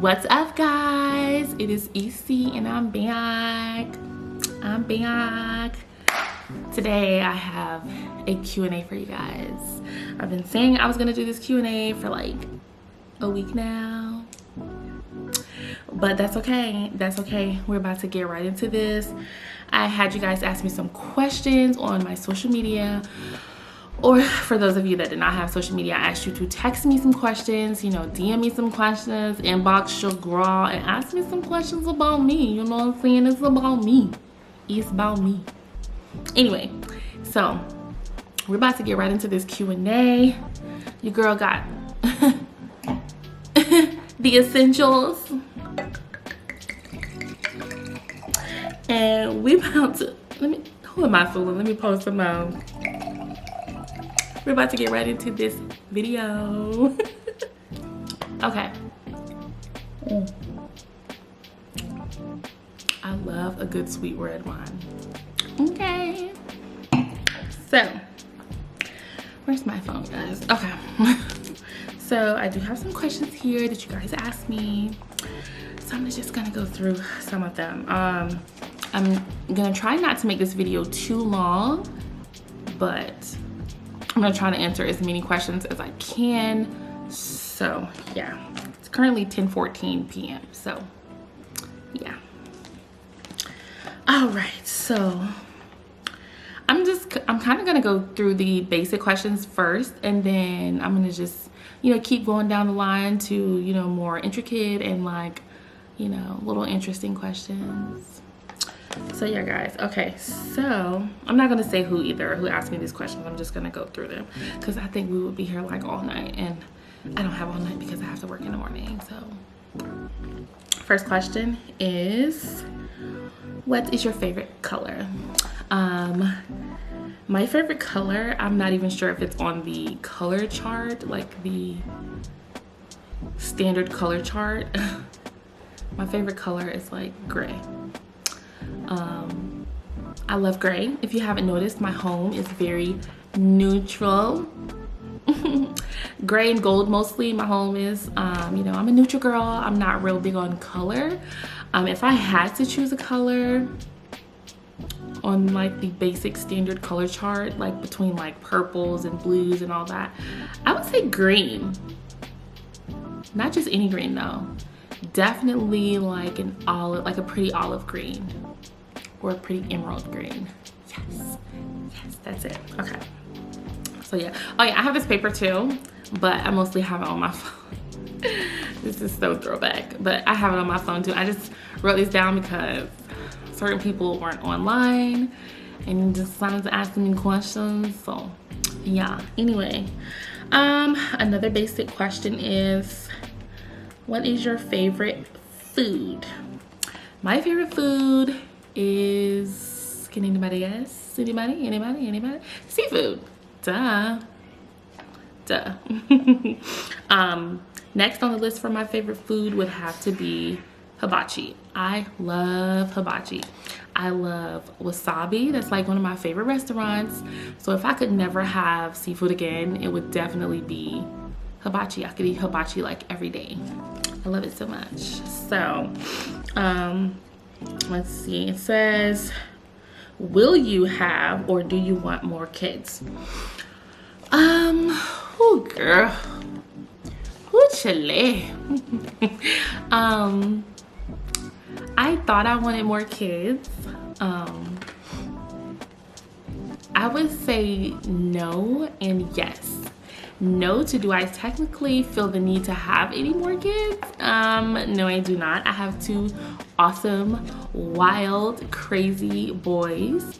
What's up, guys? It is EC and I'm back. Today I have a Q&A for you guys. I've been saying I was gonna do this Q&A for like a week now, but that's okay. We're about to get right into this. I had you guys ask me some questions on my social media, or for those of you that did not have social media, I asked you to text me some questions, DM me some questions, inbox your girl and ask me some questions about me. You know what I'm saying? It's about me. It's about me. Anyway, so we're about to get right into this Q&A. Your girl got the essentials. And we about to, who am I fooling? Let me post them out. We're about to get right into this video. Okay. I love a good sweet red wine. Okay. So, where's my phone, guys? Okay. So, I do have some questions here that you guys asked me. So, I'm just gonna go through some of them. I'm gonna try not to make this video too long, but I'm gonna try to answer as many questions as I can. So yeah, it's currently 10:14 p.m. So yeah. All right, so I'm kind of gonna go through the basic questions first, and then I'm gonna just keep going down the line to more intricate and little interesting questions. So yeah, guys. Okay, so I'm not gonna say who asked me these questions. I'm just gonna go through them because I think we would be here like all night, and I don't have all night because I have to work in the morning. So first question is, what is your favorite color? My favorite color, I'm not even sure if it's on the color chart, like the standard color chart. My favorite color is like gray. I love gray. If you haven't noticed, my home is very neutral. Gray and gold mostly. My home is, I'm a neutral girl. I'm not real big on color. If I had to choose a color on like the basic standard color chart, like between like purples and blues and all that, I would say green. Not just any green though. Definitely like an olive, like a pretty olive green. Or a pretty emerald green. Yes, that's it. Okay. So yeah. Oh yeah, I have this paper too, but I mostly have it on my phone. This is so throwback, but I have it on my phone too. I just wrote this down because certain people weren't online and decided to ask me questions. So yeah. Anyway, another basic question is, what is your favorite food? My favorite food is, can anybody guess? Anybody? Seafood. Duh. Next on the list for my favorite food would have to be hibachi. I love hibachi. I love wasabi. That's like one of my favorite restaurants. So if I could never have seafood again, it would definitely be hibachi. I could eat hibachi like every day. I love it so much. So, let's see. It says, will you have or do you want more kids? Oh girl. Oh chile. I thought I wanted more kids. I would say no and yes. No to, do I technically feel the need to have any more kids? No, I do not. I have two awesome, wild, crazy boys,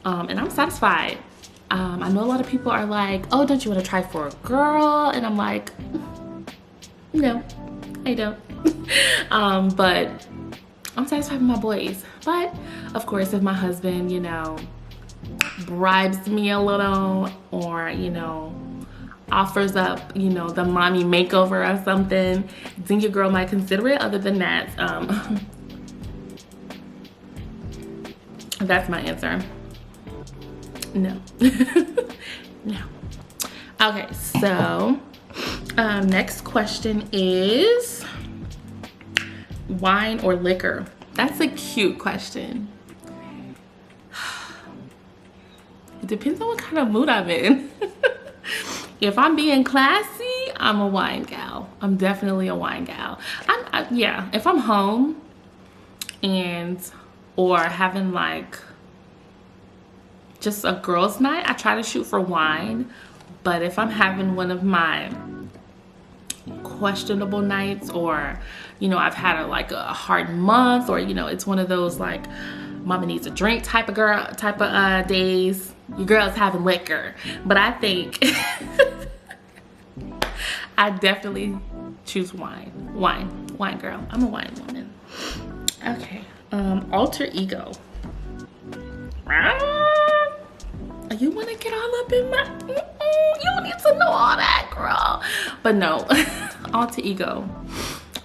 and I'm satisfied. I know a lot of people are like, oh, don't you want to try for a girl? And I'm like, no, I don't. But I'm satisfied with my boys. But of course, if my husband, bribes me a little, or offers up, the mommy makeover or something, then your girl might consider it. Other than that, that's my answer. No. No. Okay, so next question is, Wine or liquor? That's a cute question. It depends on what kind of mood I'm in. If I'm being classy, I'm a wine gal. I'm definitely a wine gal. Yeah, if I'm home or having like just a girls' night, I try to shoot for wine. But if I'm having one of my questionable nights, or I've had a hard month, or it's one of those like mama needs a drink type of days, your girl's having liquor. But I think I definitely choose wine girl. I'm a wine woman. Okay. Alter ego. You want to get all up in my... You don't need to know all that, girl. But no, alter ego.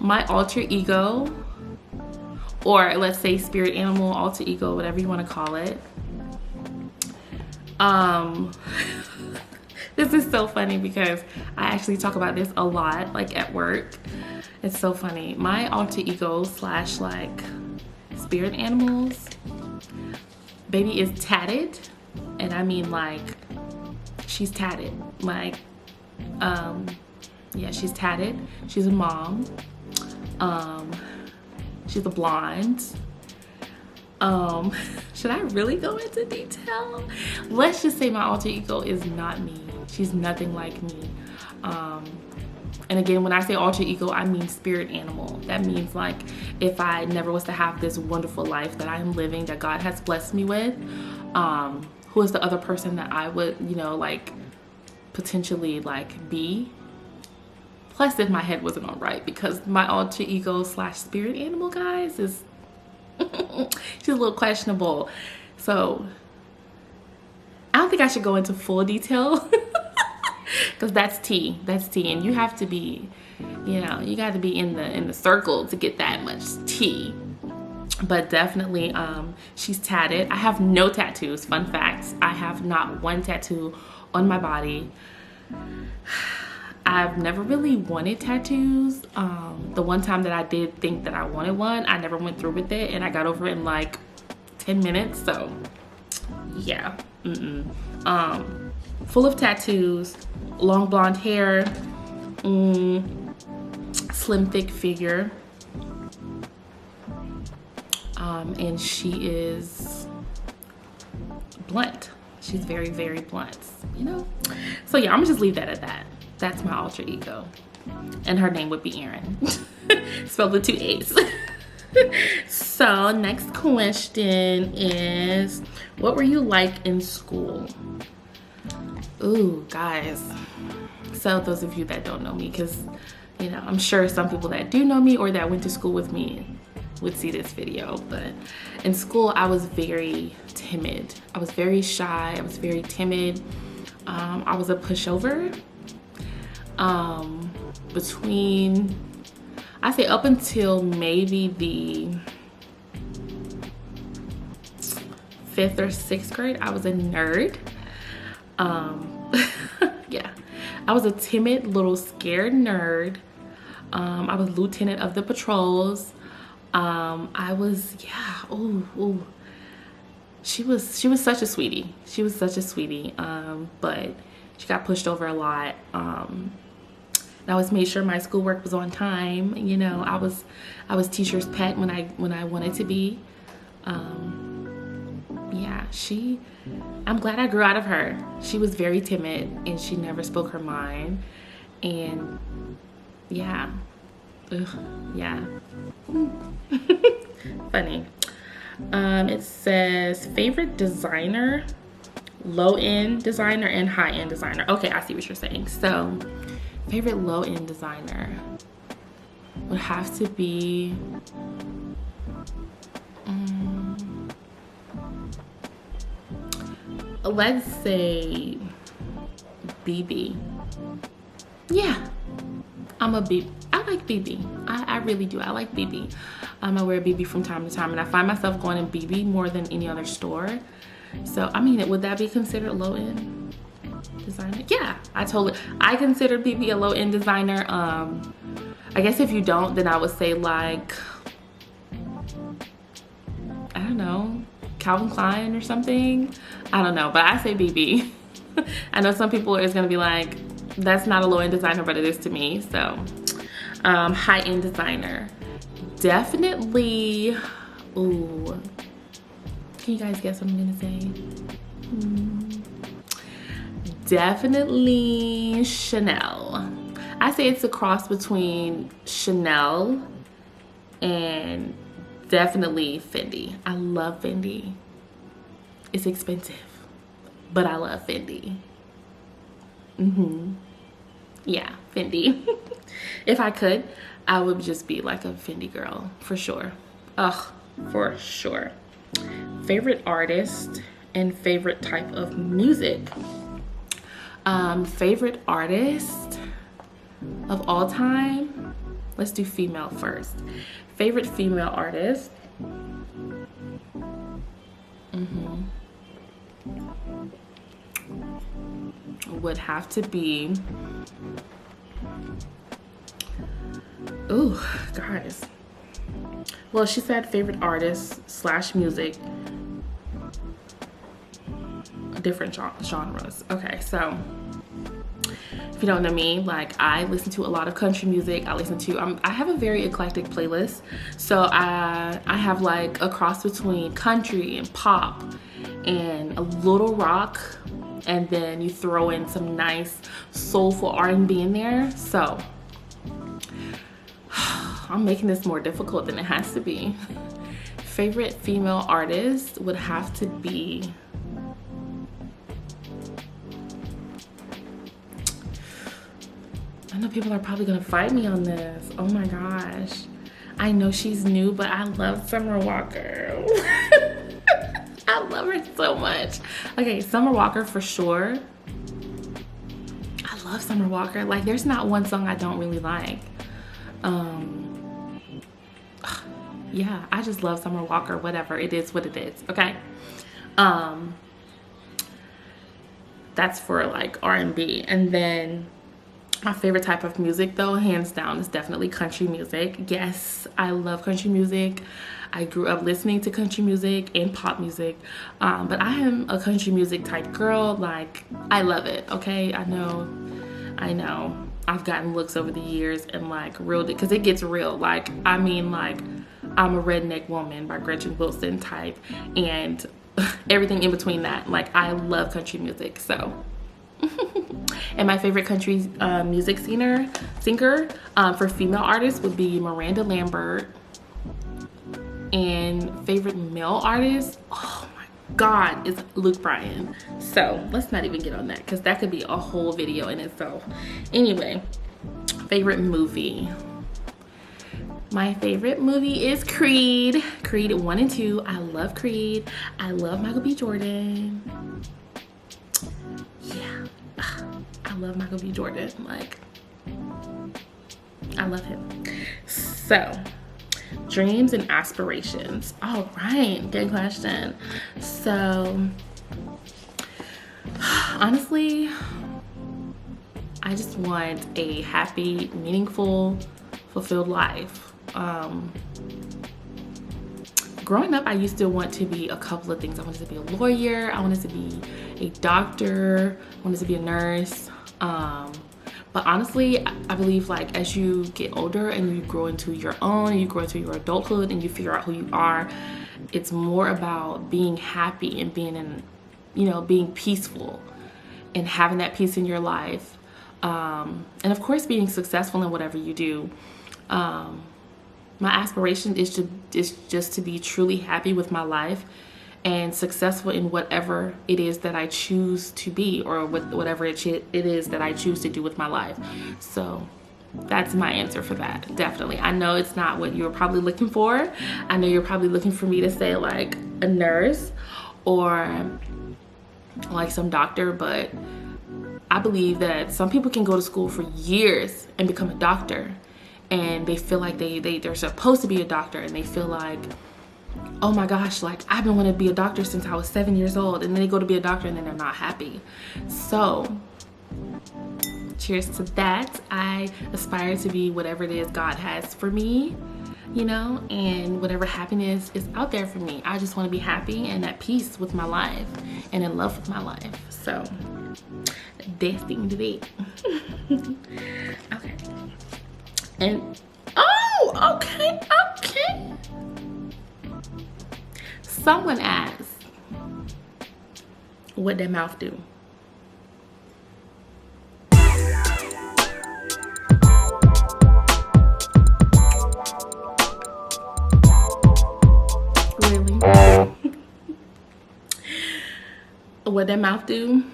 My alter ego, or let's say spirit animal, alter ego, whatever you want to call it. This is so funny because I actually talk about this a lot, like at work. It's so funny. My alter ego / like spirit animals, baby is tatted. And I mean like, she's tatted. Like, yeah, she's tatted. She's a mom. She's a blonde. Should I really go into detail? Let's just say my alter ego is not me. She's nothing like me. And again, when I say alter ego, I mean spirit animal. That means like if I never was to have this wonderful life that I'm living, that God has blessed me with, who is the other person that I would, like potentially like be? Plus, if my head wasn't all right, because my alter ego / spirit animal, guys, is she's a little questionable. So I don't think I should go into full detail because that's tea. That's tea, and you have to be, you got to be in the circle to get that much tea. But definitely, she's tatted. I have no tattoos. Fun fact, I have not one tattoo on my body. I've never really wanted tattoos. The one time that I did think that I wanted one, I never went through with it, and I got over it in like 10 minutes. So yeah, full of tattoos, long blonde hair, slim thick figure. And she is blunt. She's very, very blunt, So yeah, I'm gonna just leave that at that. That's my alter ego. And her name would be Erin. Spelled with 2 A's. So next question is, what were you like in school? Ooh, guys. So those of you that don't know me, because, I'm sure some people that do know me or that went to school with me would see this video, but in school I was very timid. I was very shy. I was very timid. I was a pushover. Between, I say up until maybe the 5th or 6th grade, I was a nerd. Yeah, I was a timid little scared nerd. I was lieutenant of the patrols. I was, yeah, ooh. She was such a sweetie. She was such a sweetie. But she got pushed over a lot. I always made sure my schoolwork was on time. I was teacher's pet when I wanted to be. Yeah, I'm glad I grew out of her. She was very timid and she never spoke her mind. And yeah. Ugh, yeah. Funny. It says favorite designer, low-end designer and high-end designer. Okay, I see what you're saying. So favorite low-end designer would have to be let's say BB. Yeah, I'm a BB. I like BB. I really do. I like BB. I wear BB from time to time, and I find myself going to BB more than any other store. So, I mean, would that be considered low-end designer? Yeah, I consider BB a low-end designer. I guess if you don't, then I would say like know, Calvin Klein or something. I don't know, but I say BB. I know some people is gonna be like, that's not a low-end designer, but it is to me. So high-end designer, definitely. Ooh, can you guys guess what I'm gonna say? Definitely Chanel. I say it's a cross between Chanel and definitely Fendi. I love Fendi. It's expensive, but I love Fendi. Yeah, Fendi. If I could, I would just be like a Fendi girl, for sure. Ugh, for sure. Favorite artist and favorite type of music. Favorite artist of all time. Let's do female first. Favorite female artist. Would have to be, ooh, guys. Well, she said favorite artist / music, different genres. Okay, so if you don't know me, like, I listen to a lot of country music. I have a very eclectic playlist. So I have like a cross between country and pop and a little rock, and then you throw in some nice soulful R&B in there. So I'm making this more difficult than it has to be. Favorite female artist would have to be, I know people are probably gonna fight me on this. Oh my gosh. I know she's new, but I love Summer Walker. I love her so much. Okay, Summer Walker for sure. I love Summer Walker. Like, there's not one song I don't really like. Yeah, I just love Summer Walker. Whatever, it is what it is. Okay. That's for like R&B. And then my favorite type of music, though, hands down, is definitely country music. Yes, I love country music. I grew up listening to country music and pop music, but I am a country music type girl. Like, I love it, okay? I know. I've gotten looks over the years and like real, because it gets real. Like, I mean, like, I'm a Redneck Woman by Gretchen Wilson type, and everything in between that. Like, I love country music, so. And my favorite country music singer for female artists would be Miranda Lambert. And favorite male artist, oh my God, is Luke Bryan. So let's not even get on that, because that could be a whole video in itself. Anyway, favorite movie. My favorite movie is Creed. Creed 1 and 2. I love Creed. I love Michael B. Jordan. Yeah, I love Michael B. Jordan. Like, I love him. So, dreams and aspirations. All right, good question. So, honestly, I just want a happy, meaningful, fulfilled life. Growing up, I used to want to be a couple of things. I wanted to be a lawyer. I wanted to be a doctor. I wanted to be a nurse. But honestly, I believe, like, as you get older and you grow into your own, and you grow into your adulthood and you figure out who you are, it's more about being happy and being peaceful and having that peace in your life. And of course, being successful in whatever you do. My aspiration is just to be truly happy with my life and successful in whatever it is that I choose to be, or with whatever it is that I choose to do with my life. So that's my answer for that. Definitely. I know it's not what you're probably looking for. I know you're probably looking for me to say like a nurse or like some doctor, but I believe that some people can go to school for years and become a doctor, and they feel like they're supposed to be a doctor, and they feel like, oh my gosh, like, I've been wanting to be a doctor since I was 7 years old, and then they go to be a doctor and then they're not happy. So cheers to that. I aspire to be whatever it is God has for me, you know, and whatever happiness is out there for me. I just want to be happy and at peace with my life and in love with my life. So that's the end of it. Okay. And oh, okay. Someone asked, what that mouth do? Really? What that mouth do?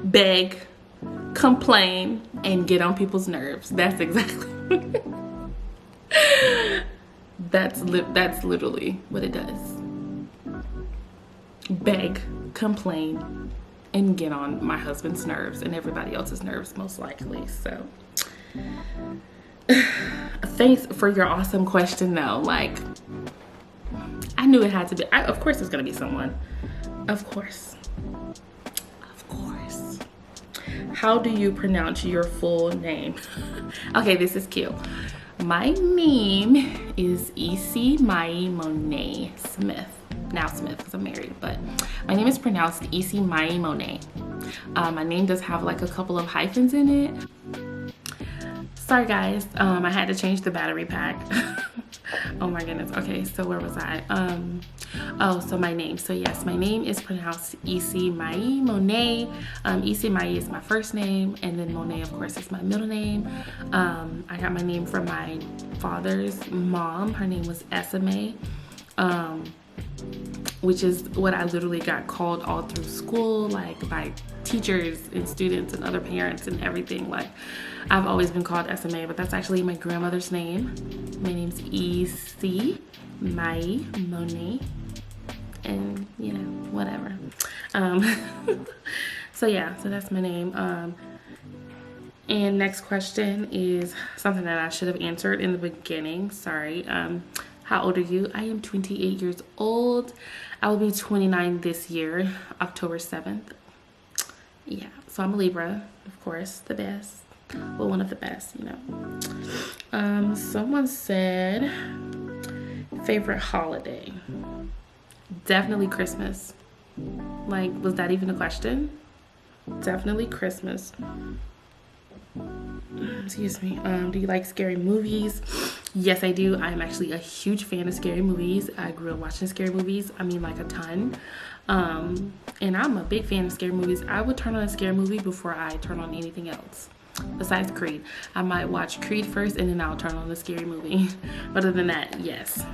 Beg, complain, and get on people's nerves. That's exactly that's literally what it does. Beg, complain, and get on my husband's nerves and everybody else's nerves, most likely. So thanks for your awesome question though. Like, I knew it had to be, of course there's gonna be someone. Of course. How do you pronounce your full name? Okay, this is cute. My name is ESSEMIA Smith. Now Smith, because I'm married, but my name is pronounced ESSEMIA. My name does have like a couple of hyphens in it. Sorry guys, I had to change the battery pack. Oh my goodness. Okay, so where was I? Oh, so my name. So yes, my name is pronounced ESSEMIA. ESSEMIA is my first name, and then Monet, of course, is my middle name. I got my name from my father's mom. Her name was ESSEMIA, which is what I literally got called all through school, like by teachers and students and other parents and everything. Like, I've always been called ESSEMIA, but that's actually my grandmother's name. My name's ESSEMIA Monet, and you know, whatever. So yeah, so that's my name. And next question is something that I should have answered in the beginning. Sorry. How old are you? I am 28 years old. I will be 29 this year, October 7th. Yeah, so I'm a Libra, of course, the best. Well, one of the best, you know. Someone said, favorite holiday? Definitely Christmas. Like, was that even a question? Definitely Christmas. Excuse me. Do you like scary movies? Yes, I do. I'm actually a huge fan of scary movies. I grew up watching scary movies. I mean, like a ton. And I'm a big fan of scary movies. I would turn on a scary movie before I turn on anything else. Besides Creed. I might watch Creed first and then I'll turn on the scary movie. Other than that, yes.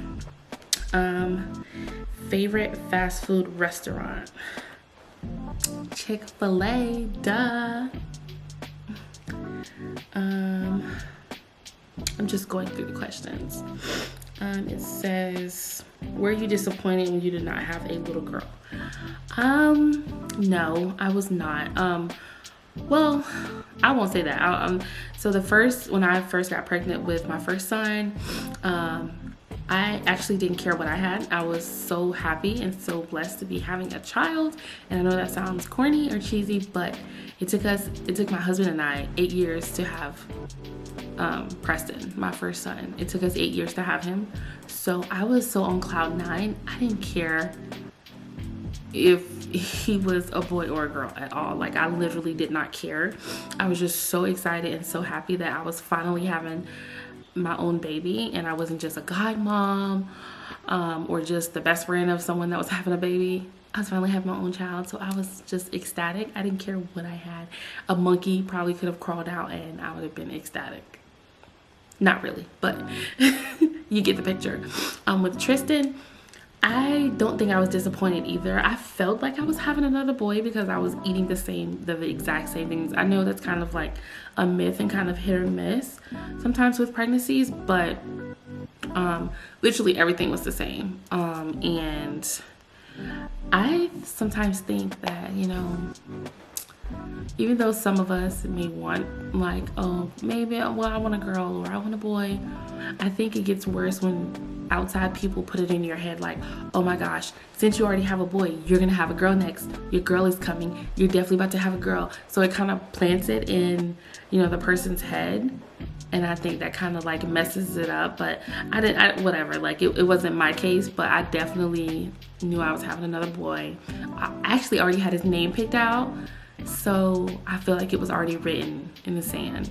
Favorite fast food restaurant? Chick-fil-A, duh. I'm just going through the questions. It says, were you disappointed when you did not have a little girl? No, I was not. Well, I won't say that. So when I first got pregnant with my first son, I actually didn't care what I had. I was so happy and so blessed to be having a child. And I know that sounds corny or cheesy, but it took my husband and I 8 years to have Preston, my first son. It took us 8 years to have him. So I was so on cloud 9. I didn't care if he was a boy or a girl at all. Like, I literally did not care. I was just so excited and so happy that I was finally having my own baby, and I wasn't just a godmom or just the best friend of someone that was having a baby. I was finally having my own child, so I was just ecstatic. I didn't care what I had. A monkey probably could have crawled out and I would have been ecstatic. Not really, but you get the picture. With Tristan, I don't think I was disappointed either. I felt like I was having another boy because I was eating the exact same things. I know that's kind of like a myth and kind of hit or miss sometimes with pregnancies, but literally everything was the same. And I sometimes think that, you know, even though some of us may want, like, oh, maybe, well, I want a girl or I want a boy, I think it gets worse when outside people put it in your head like, oh my gosh, since you already have a boy, you're gonna have a girl next. Your girl is coming. You're definitely about to have a girl. So it kind of plants it in, you know, the person's head. And I think that kind of like messes it up, but whatever, like it wasn't my case, but I definitely knew I was having another boy. I actually already had his name picked out, so I feel like it was already written in the sand.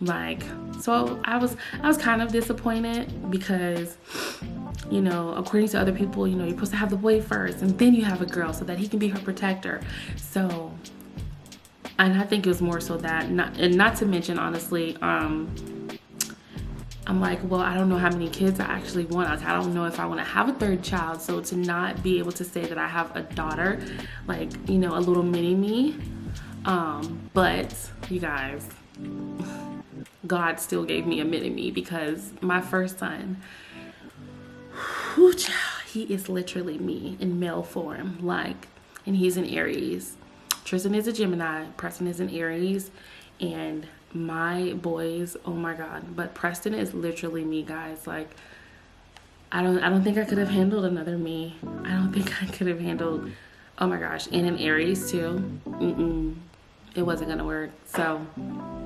Like, so I was kind of disappointed because, you know, according to other people, you know, you're supposed to have the boy first and then you have a girl so that he can be her protector. So, and I think it was more so that, not to mention, honestly, I'm like, well, I don't know how many kids I actually want. I don't know if I want to have a third child. So to not be able to say that I have a daughter, like, you know, a little mini me. But you guys, God still gave me a mini me, because my first son, whew, child, he is literally me in male form. Like, and he's an Aries. Tristan is a Gemini. Preston is an Aries. And my boys, oh my God, but Preston is literally me, guys. Like, I don't think I could have handled another me. I don't think I could have handled, oh my gosh, and an Aries too. It wasn't gonna work. So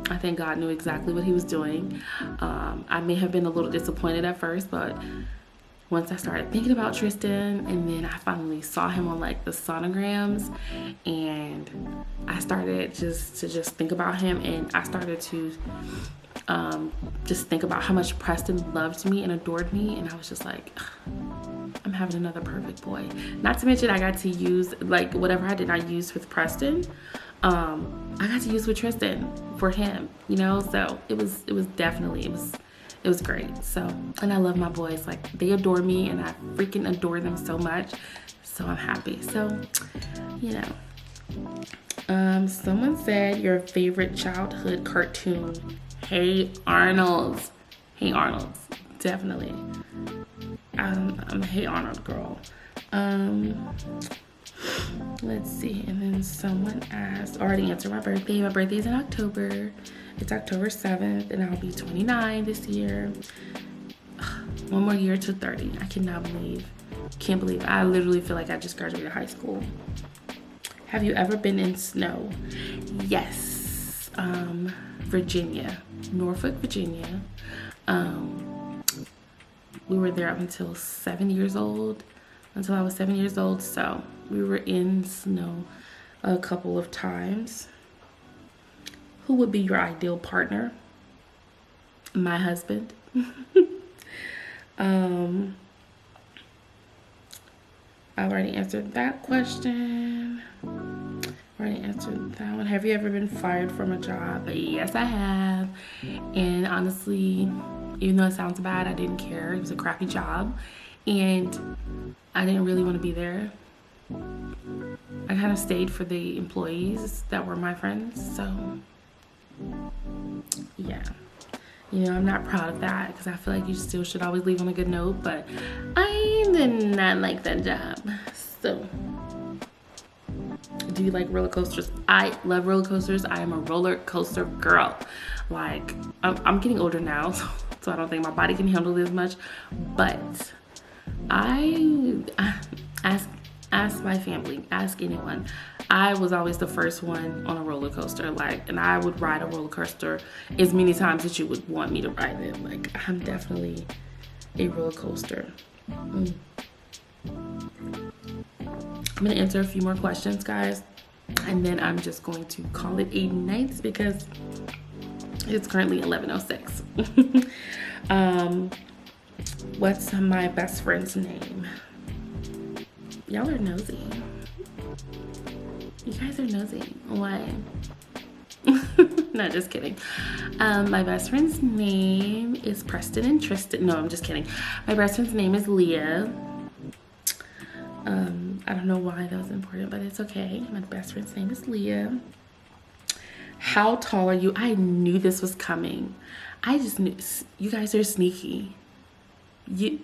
I think God knew exactly what he was doing. I may have been a little disappointed at first, but once I started thinking about Tristan, and then I finally saw him on like the sonograms, and I started just think about him, and I started to just think about how much Preston loved me and adored me, and I was just like, I'm having another perfect boy. Not to mention I got to use, like, whatever I did not use with Preston, I got to use with Tristan for him, you know. So it was definitely, it was great. So, and I love my boys. Like, they adore me, and I freaking adore them so much. So I'm happy. So, you know. Someone said your favorite childhood cartoon. Hey Arnold's. Hey Arnold's. Definitely. I'm a Hey Arnold girl. Let's see. And then someone asked, already answered my birthday. My birthday's in October. It's October 7th, and I'll be 29 this year. One more year to 30. I can't believe it. I literally feel like I just graduated high school. Have you ever been in snow? Yes. Virginia. Norfolk, Virginia. We were there up until 7 years old. Until I was 7 years old. So we were in snow a couple of times. Who would be your ideal partner? My husband. I already answered that question. Already answered that one. Have you ever been fired from a job? Yes, I have. And honestly, even though it sounds bad, I didn't care. It was a crappy job, and I didn't really want to be there. I kind of stayed for the employees that were my friends. So yeah, you know, I'm not proud of that, because I feel like you still should always leave on a good note, but I did not like that job. So, do you like roller coasters? I love roller coasters. I am a roller coaster girl. Like, I'm getting older now, so I don't think my body can handle it as much, but I ask my family, ask anyone. I was always the first one on a roller coaster, like, and I would ride a roller coaster as many times as you would want me to ride it. Like, I'm definitely a roller coaster. I'm gonna answer a few more questions, guys, and then I'm just going to call it a night, because it's currently 11:06. What's my best friend's name? Y'all are nosy. You guys are nosy. Why? No, just kidding. My best friend's name is Preston and Tristan. No, I'm just kidding. My best friend's name is Leah. I don't know why that was important, but it's okay. My best friend's name is Leah. How tall are you? I knew this was coming. I just knew. You guys are sneaky. You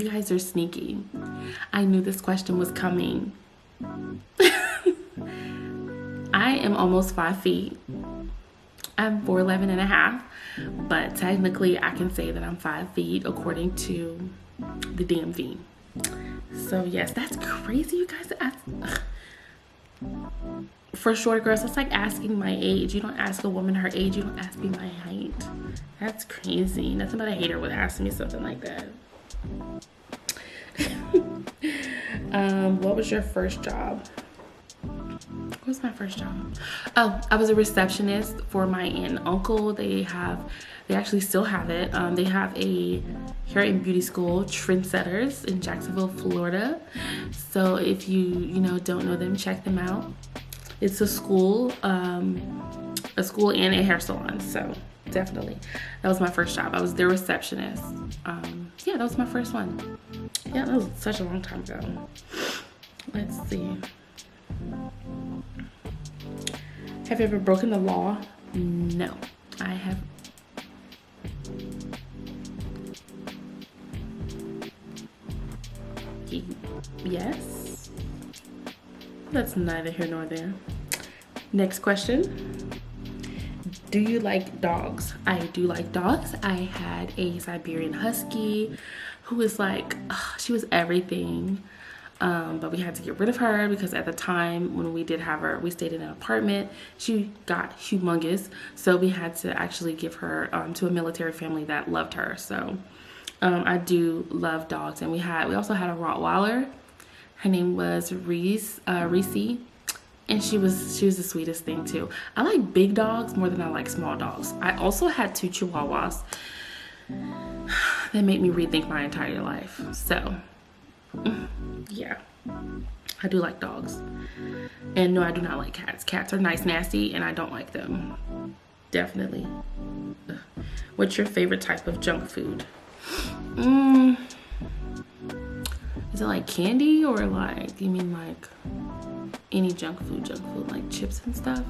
guys are sneaky. I knew this question was coming. I am almost 5 feet. I'm 4'11" and a half, but technically I can say that I'm 5 feet according to the DMV. So yes, that's crazy, you guys. For short girls, it's like asking my age. You don't ask a woman her age, you don't ask me my height. That's crazy. Nothing but a hater would ask me something like that. What was your first job? What was my first job? Oh, I was a receptionist for my aunt and uncle. They actually still have it. They have a hair and beauty school, Trendsetters, in Jacksonville, Florida. So if you don't know them, check them out. It's a school and a hair salon. So definitely, that was my first job. I was their receptionist. Yeah, that was my first one. Yeah, that was such a long time ago. Let's see. Have you ever broken the law? No, I have. Yes. That's neither here nor there. Next question. Do you like dogs? I do like dogs. I had a Siberian Husky who was like, she was everything. But we had to get rid of her because at the time when we did have her, we stayed in an apartment. She got humongous. So we had to actually give her to a military family that loved her. So I do love dogs. And we also had a Rottweiler. Her name was Reese. And she was the sweetest thing too. I like big dogs more than I like small dogs. I also had 2 Chihuahuas that made me rethink my entire life. So yeah, I do like dogs. And no, I do not like cats. Cats are nice, nasty, and I don't like them. Definitely. What's your favorite type of junk food? Is it like candy or like, you mean like any junk food like chips and stuff?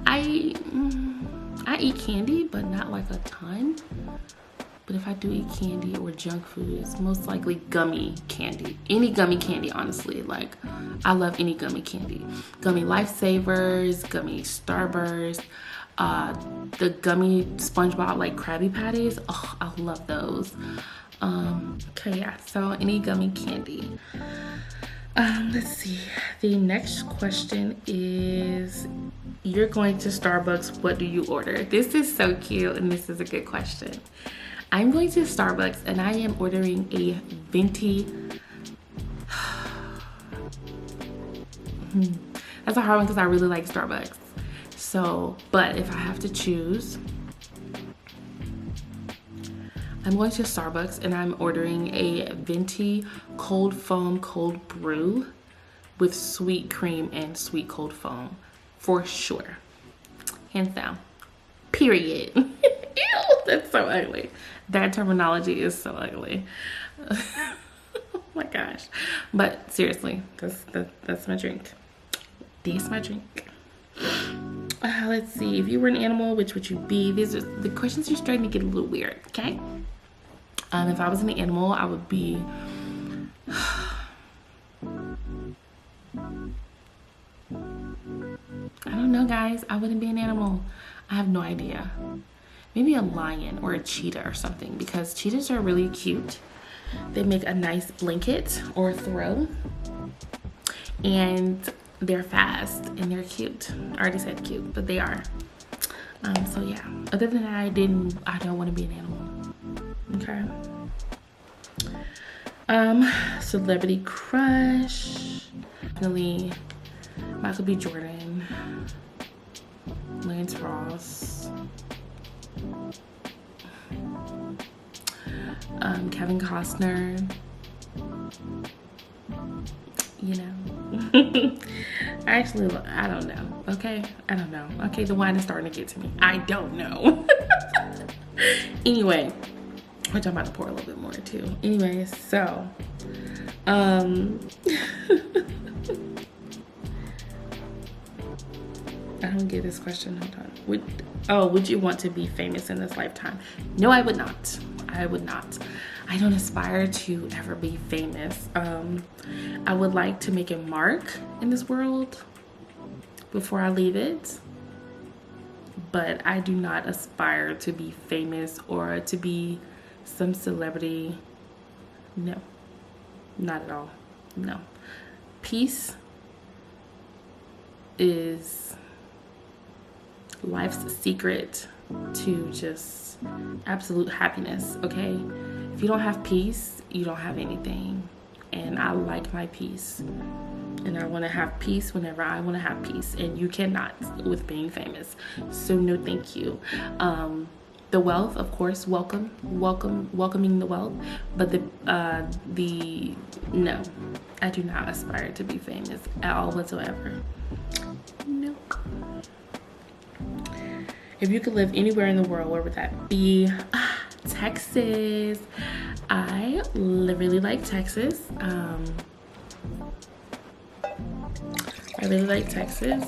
I eat candy, but not like a ton. But if I do eat candy or junk food, it's most likely gummy candy. Any gummy candy, honestly. Like, I love any gummy candy. Gummy Lifesavers, gummy Starburst, the gummy SpongeBob like Krabby Patties. Oh, I love those. Okay, yeah, so any gummy candy. Let's see. The next question is, you're going to Starbucks, what do you order? This is so cute, and this is a good question. I'm going to Starbucks, and I am ordering a venti. That's a hard one because I really like Starbucks. So, but if I have to choose, I'm going to Starbucks and I'm ordering a venti cold foam cold brew with sweet cream and sweet cold foam for sure. Hands down. Period. Ew, that's so ugly. That terminology is so ugly. Oh my gosh. But seriously, that's my drink. That's my drink. Let's see. If you were an animal, which would you be? These are the questions are starting to get a little weird, okay? If I was an animal, I would be I don't know, guys. I wouldn't be an animal. I have no idea. Maybe a lion or a cheetah or something, because cheetahs are really cute. They make a nice blanket or throw, and they're fast and they're cute. I already said cute, but they are. So yeah, other than that, I don't want to be an animal. Okay. Celebrity crush, definitely Michael B. Jordan, Lance Ross, Kevin Costner, you know. Actually, I don't know, okay? I don't know. Okay, the wine is starting to get to me. I don't know. Anyway, which I'm about to pour a little bit more too. Anyway, so, I don't get this question. Hold on. Would you want to be famous in this lifetime? No, I would not. I would not. I don't aspire to ever be famous. I would like to make a mark in this world before I leave it. But I do not aspire to be famous or to be some celebrity. No, not at all. No. Peace is life's secret to just absolute happiness, okay? If you don't have peace, you don't have anything. And I like my peace. And I want to have peace whenever I want to have peace. And you cannot with being famous. So no thank you. The wealth, of course, welcoming the wealth. But no, I do not aspire to be famous at all whatsoever. No. If you could live anywhere in the world, where would that be? Texas. I really like Texas. I really like Texas.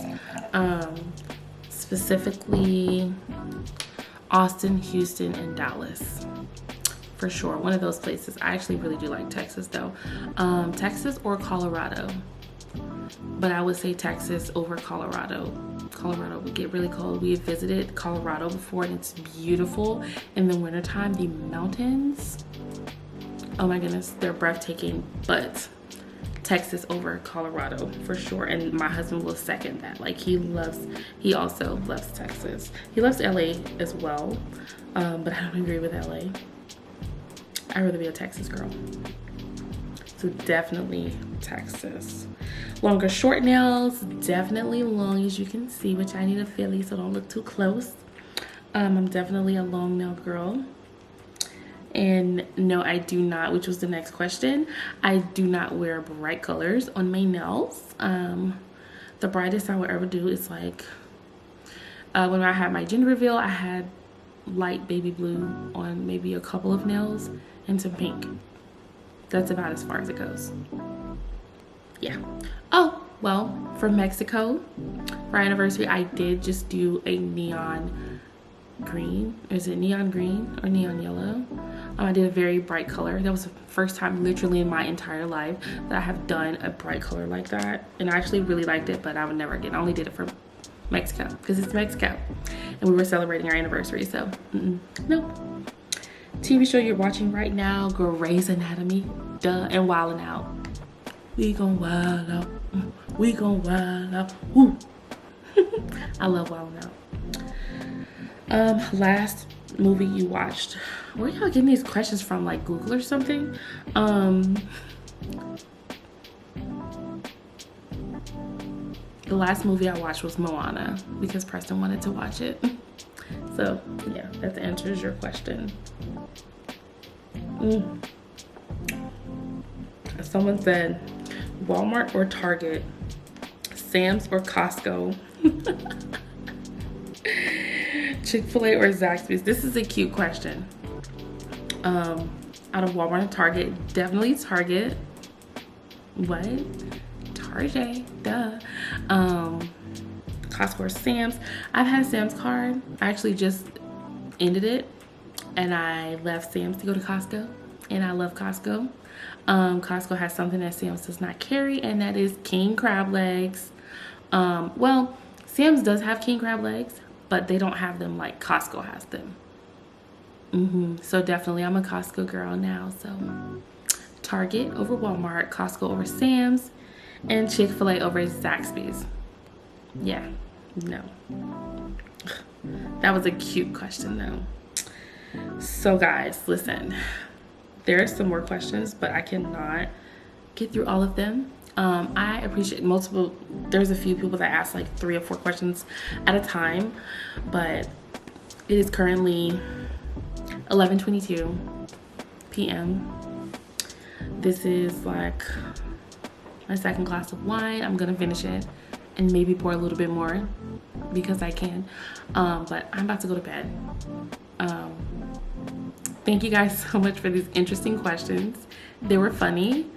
Specifically Austin, Houston, and Dallas. For sure. One of those places. I actually really do like Texas though. Texas or Colorado. But I would say Texas over Colorado. Colorado would get really cold. We have visited Colorado before and it's beautiful. In the wintertime, the mountains, oh my goodness, they're breathtaking. But Texas over Colorado for sure. And my husband will second that. Like he also loves Texas. He loves LA as well. But I don't agree with LA. I'd rather be a Texas girl. So definitely Texas. Long or short nails, definitely long, as you can see, which I need a filly, so don't look too close. I'm definitely a long nail girl. And no, I do not, which was the next question, I do not wear bright colors on my nails. The brightest I would ever do is like, when I had my gender reveal, I had light baby blue on maybe a couple of nails and some pink. That's about as far as it goes. Yeah. Oh, well, for Mexico, for our anniversary, I did just do a neon green. Is it neon green or neon yellow? I did a very bright color. That was the first time literally in my entire life that I have done a bright color like that. And I actually really liked it, but I would never again. I only did it for Mexico because it's Mexico. And we were celebrating our anniversary, so nope. TV show you're watching right now, Grey's Anatomy, duh, and Wildin' Out. We gon' wild out. We gon' wild out. Woo. I love Wildin' Out. Last movie you watched. Where y'all getting these questions from? Like Google or something? The last movie I watched was Moana because Preston wanted to watch it. So yeah, that answers your question. Someone said Walmart or Target, Sam's or Costco, Chick-fil-A or Zaxby's. This is a cute question. Out of Walmart and Target, definitely Target. What? Target, duh. Costco or Sam's. I've had a Sam's card. I actually just ended it and I left Sam's to go to Costco, and I love Costco. Costco has something that Sam's does not carry, and that is king crab legs. Well, Sam's does have king crab legs, but they don't have them like Costco has them. So definitely I'm a Costco girl now. So Target over Walmart, Costco over Sam's, and Chick-fil-A over Zaxby's. Yeah, no. That was a cute question though. So guys, listen, there are some more questions, but I cannot get through all of them. I appreciate there's a few people that ask like 3 or 4 questions at a time, but it is currently 11:22 p.m. This is like my second glass of wine. I'm gonna finish it and maybe pour a little bit more because I can, but I'm about to go to bed. Thank you guys so much for these interesting questions. They were funny.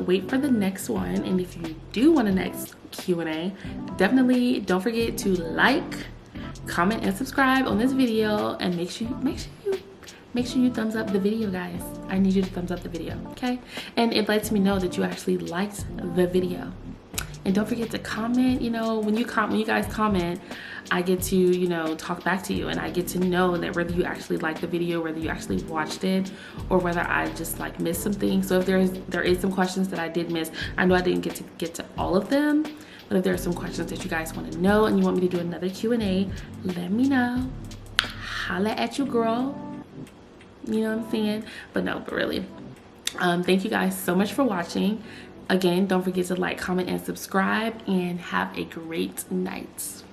Wait for the next one, and if you do want a next Q&A, definitely don't forget to like, comment, and subscribe on this video, and make sure you thumbs up the video, guys. I need you to thumbs up the video, okay? And it lets me know that you actually liked the video. And don't forget to comment. You know, when you guys comment, I get to, you know, talk back to you, and I get to know that whether you actually liked the video, whether you actually watched it, or whether I just like missed some things. So if there is some questions that I did miss, I know I didn't get to all of them, But if there are some questions that you guys want to know and you want me to do another Q&A, let me know. Holla at you, girl. You know what I'm saying? But no, but really, thank you guys so much for watching. Again, don't forget to like, comment, and subscribe, and have a great night.